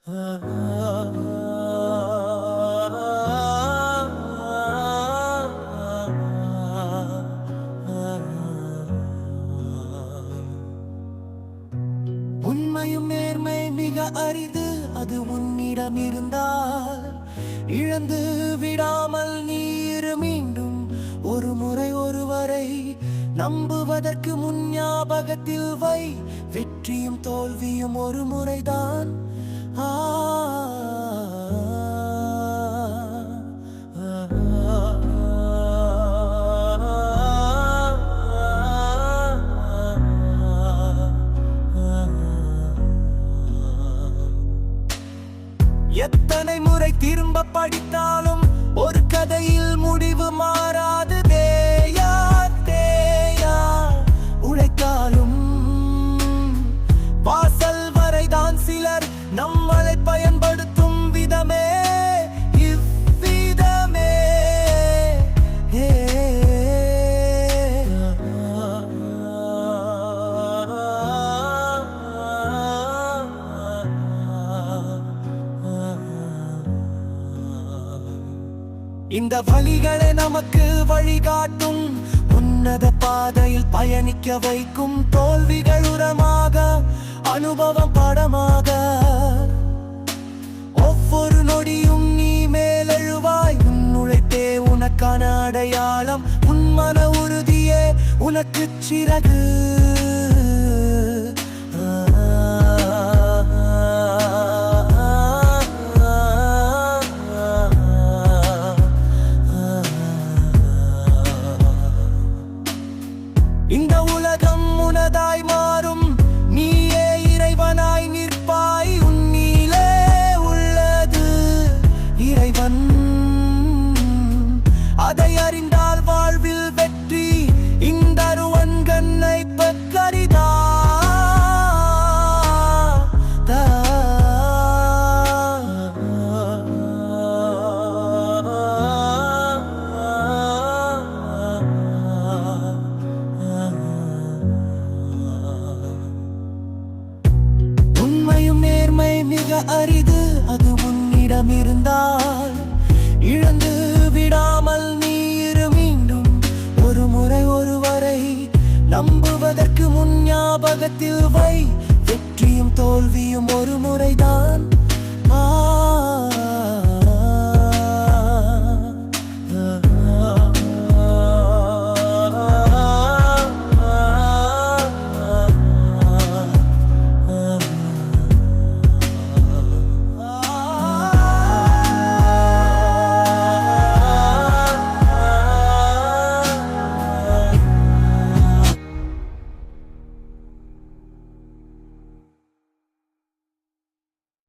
உண்மையும் நேர்மை மிக அரிது, அது உன்னிடம் இருந்தால் இழந்து விடாமல் நீர் மீண்டும் ஒரு முறை ஒருவரை நம்புவதற்கு முன் ஞாபகத்தில் வை. வெற்றியும் தோல்வியும் ஒரு முறைதான். எத்தனை முறை திரும்ப படித்தாலும் ஒரு கதையில் முடிவு மாறாது. தேயா தேயா உழைத்தாலும் வாசல் வரைதான். சிலர் நம்மளை பயன்படுத்தும் விதமே இவ்விதமே. இந்த வழிகளை நமக்கு வழிகாட்டும், உன்னத பாதையில் பயணிக்க வைக்கும். தோல்விகள் உரமாக, அனுபவம் பாடமாக. ஒவ்வொரு நொடியும் நீ மேலெழுவாய். உன் உழைப்பே உனக்கான அடையாளம், உன் மன உறுதியே உனக்கு சிறகு. இந்த உலகம் உனதாய் மாறும், நீயே இறைவனாய் நிற்பாய். உன்னிலே உள்ளது இறைவன், அதை அறிந்தால் வாழ்வில் வெற்றி. இந்த அருவன்கண்ணை பக்கரிதா. மிக அரிது, அது உன்னிடம் இருந்தால் இழந்து விடாமல் நீர் மீண்டும் ஒரு முறை ஒருவரை நம்புவதற்கு முன் ஞாபகத்தில் வை. வெற்றியும் தோல்வியும் ஒரு முறைதான்.